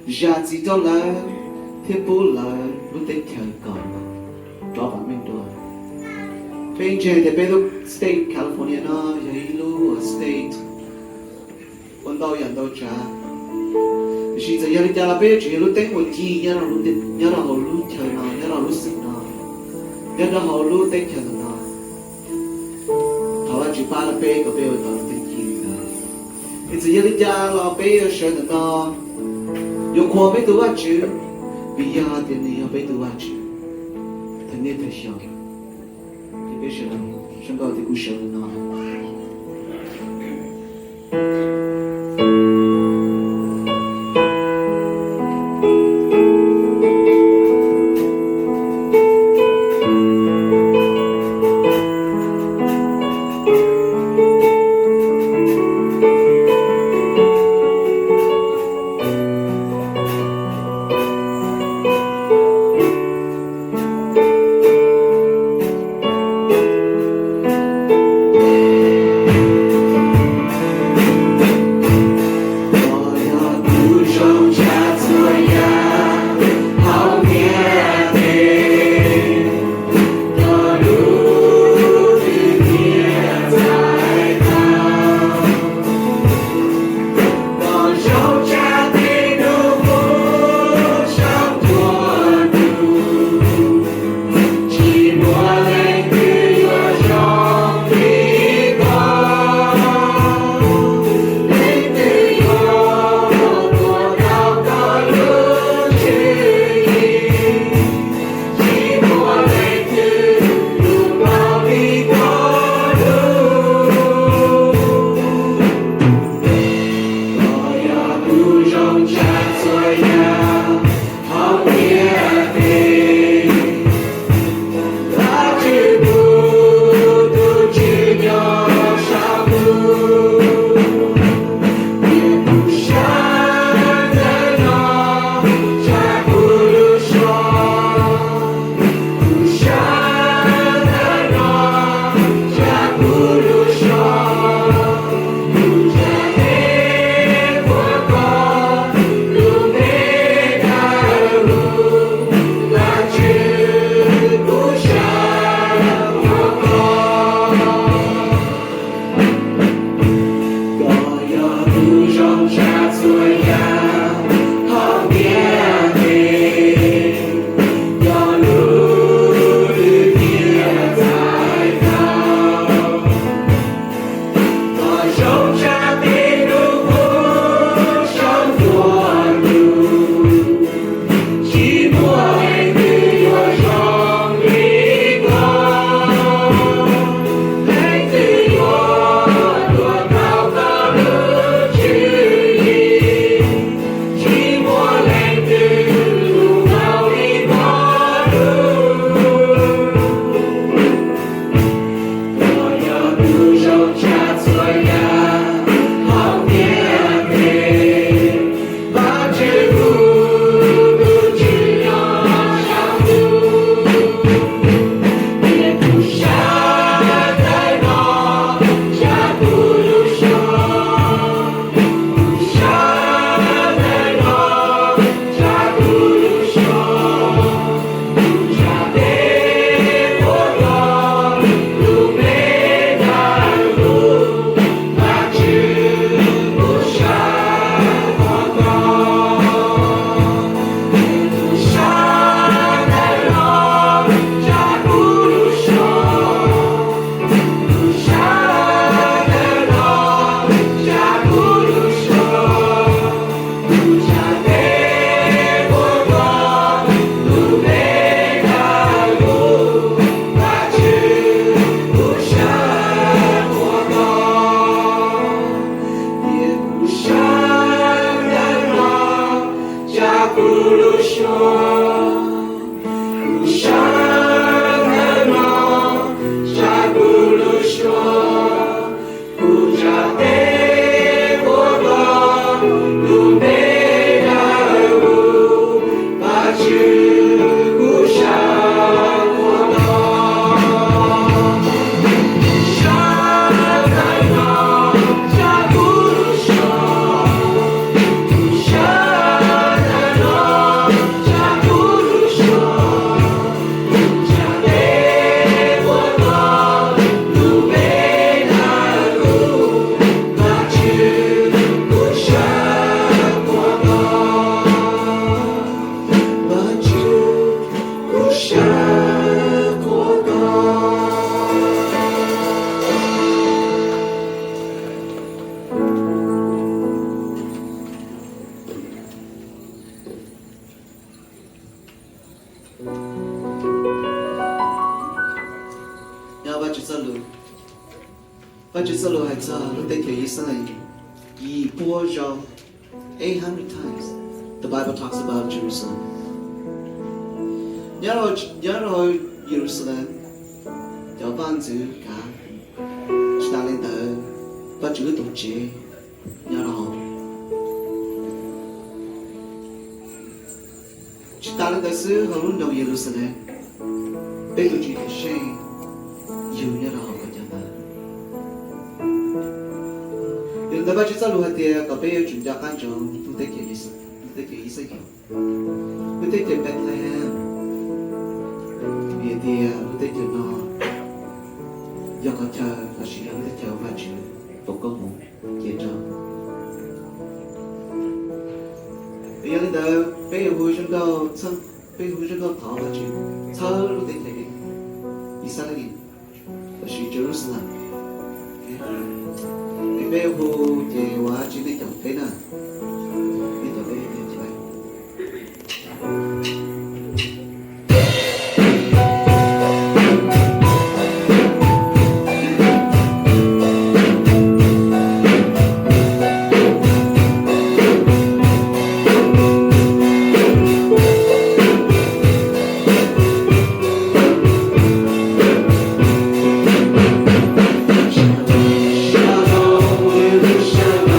giá trị đó là thế bố là lúc đấy chờ còn đó bạn mình rồi bên trên thì bên lúc state California nó vậy lu state còn đâu nhận đâu trả chỉ giờ giờ đi là bây giờ lúc đấy một chi nhớ là lúc đấy nhớ là họ lúc chờ nó nhớ là lúc sinh nó nhớ là họ lúc đấy chờ nó họ là chỉ ba là bây giờ tao tính chi thì giờ đi là bây giờ sợ nó有空没多久，比亚的你要没多久，他那太小了，你别说了，身高的故事了呢。But just a little heads up, look at you saying, ye poor Joe, 800 times. The Bible talks about Jerusalem. Nhớ rồi Jerusalem, cho ban chữ cả, chúng ta lên tới, và chữ tổ chế, nhớ rồi. Chúng ta lên tới xứ hầu lúc đầu Jerusalem, bây giờ chỉ thể xem, dù nhớ rồi của nhà ta. Nhưng ta bắt chúng ta lưu hạt tiền, có bây giờ chúng ta can trọng, tôi thấy kiểu gì, tôi thấy kiểu gì kiểu, tôi thấy kiểu Bethlehem. Vì thì lúc tới chờ nó do có chờ và sự lúc tới chờ và chữ một câu một chia cho bây giờ lên đó bây giờ vui chúng tôi xong bây giờ vui chúng tôi thọ và chữ thơ lúc tới thấy đi xa đi và sự Jerusalem bây giờ vui thì hóa chữ đi chồng thế nào đi chồng đây thì vậy. Shalom, Yerushalayim.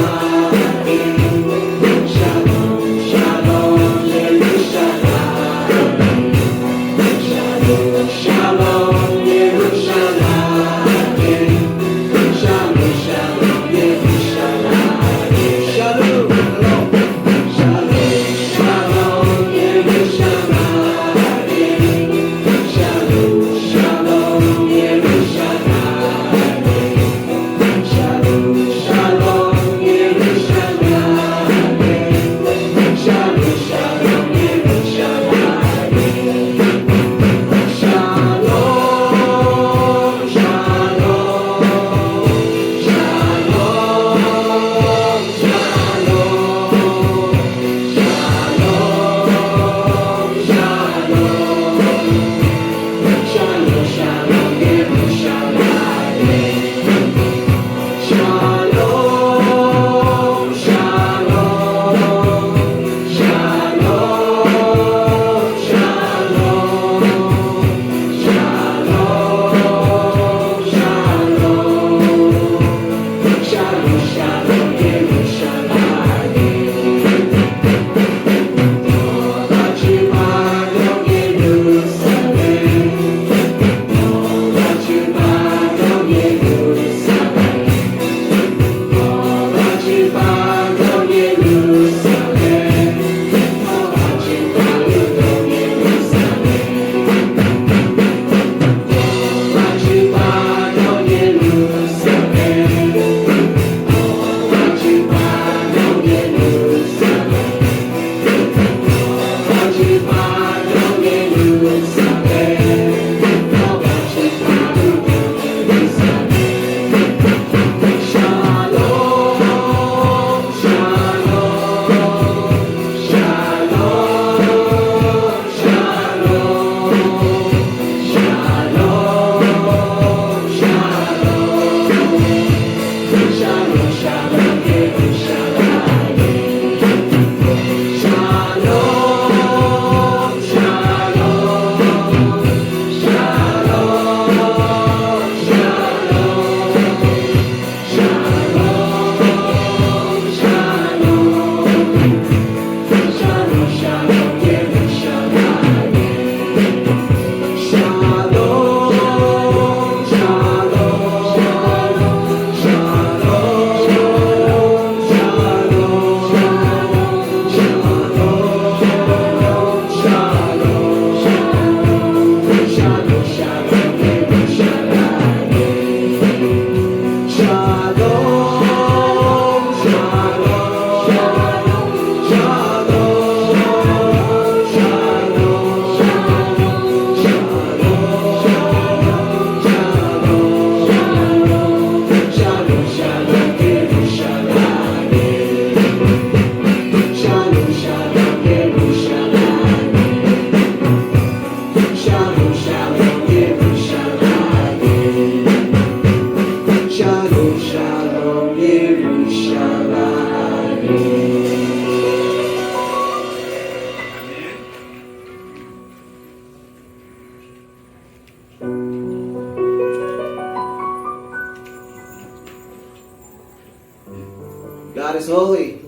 God is holy.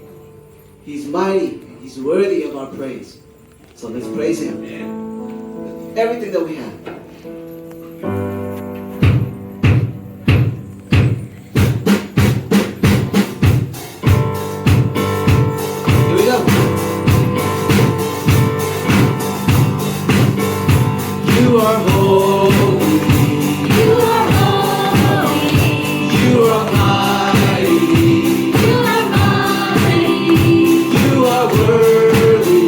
He's mighty. He's worthy of our praise. So let's praise Him. Everything that we have. Here we go. You are holy. You are holy. You are mighty. You are mighty. You are worthy.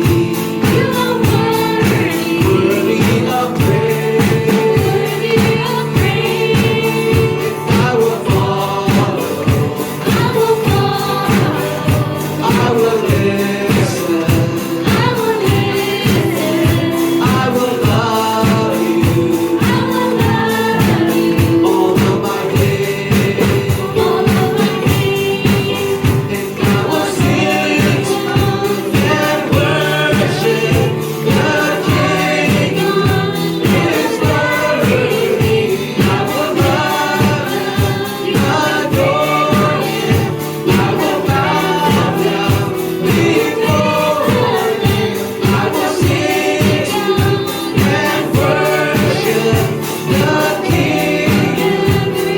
You are worthy. Worthy of praise. Worthy of praise. I will follow. I will follow. I will listen. I will listen. I will love you I will love you all of my days. all of my days. And I will sing and worship the King. His worthy. I will love you, adore Him. I will bow down before Him. I will sing and worship the King.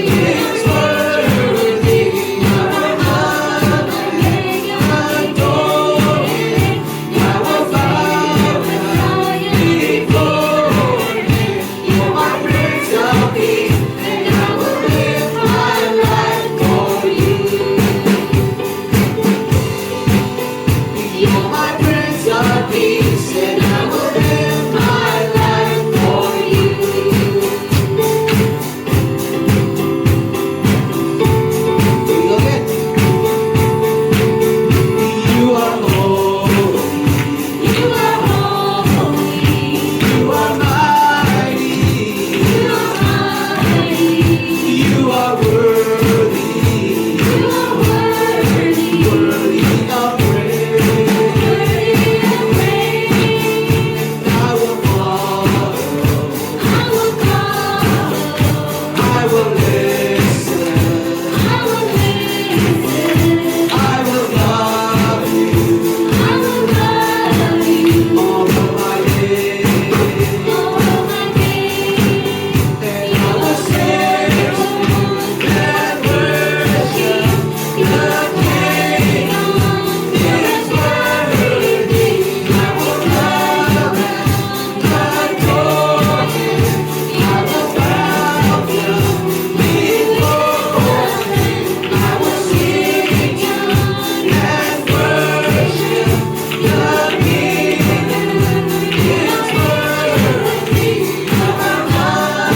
His worthy. I will love Him, adore Him. I will bow down before Him. You're my Prince of Peace, and I will live my life for you. You're my Prince of Peace, and I will live my life for you. Here we go again. You are holy. You are holy. You are mighty. You are mighty. You are worthy. You are worthy. Worthy of praise. Worthy of praise. I will follow. I will follow. I will listen. I will listen. I will love you I will love you all of my days. all of my days. And I will sing and worship the King. His worthy. I will love Him, adore Him. I will bow down before Him. I will sing and worship the King. His worthy. I will love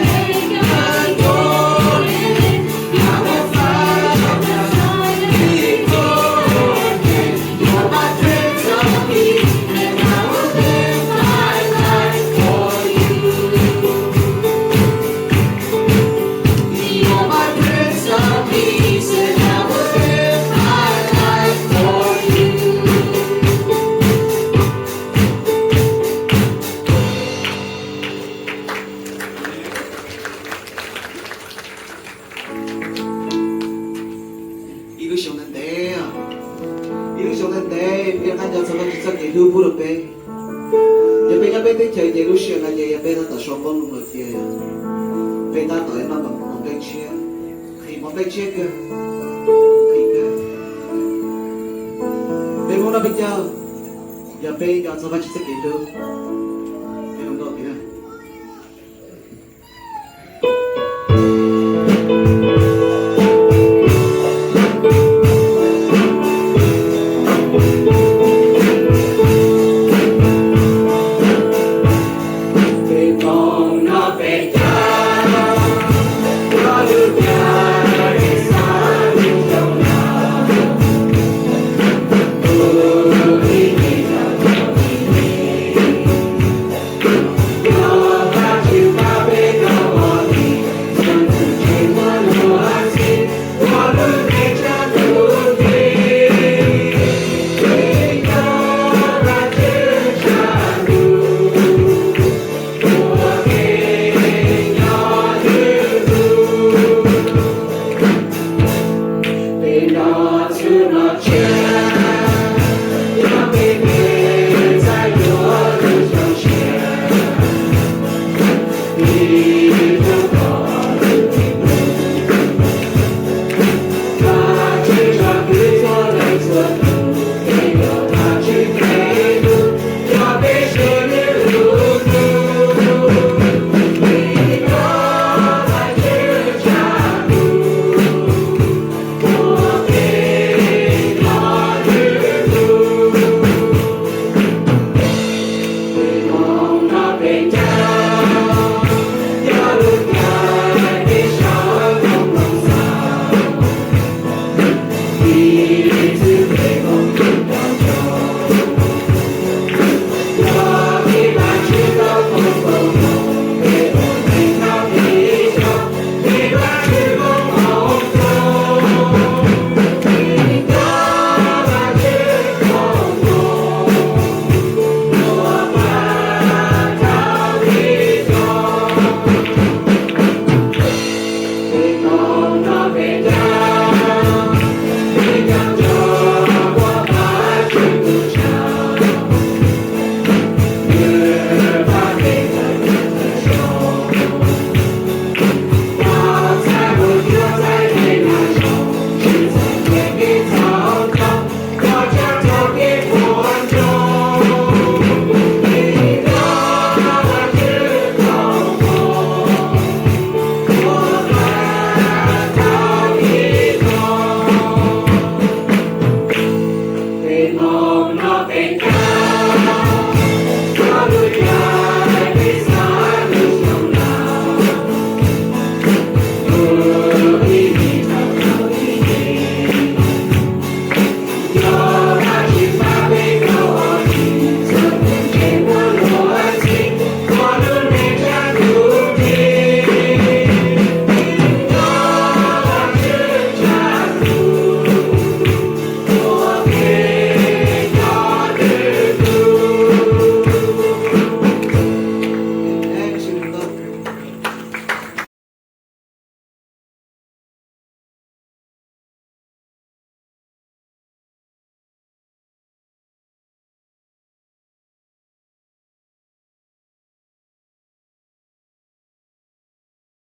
Him, adore Him. I will bow down before Him. You're my Prince of Peace, and I will live my life for you. You're my Prince of Peace, and I will live my life for you. 이루셨는데 우리가 앉아서 같이 기도 부르배 옆에 chơi chơi lúc xưa là gì bên đó sống con luôn rồi bên đó tới mà một bên chia thì một bên chia kìa thì kìa bên muốn là bây giờ giờ bên đó sẽ chỉ kỳ đâu bên không có kìa Bye.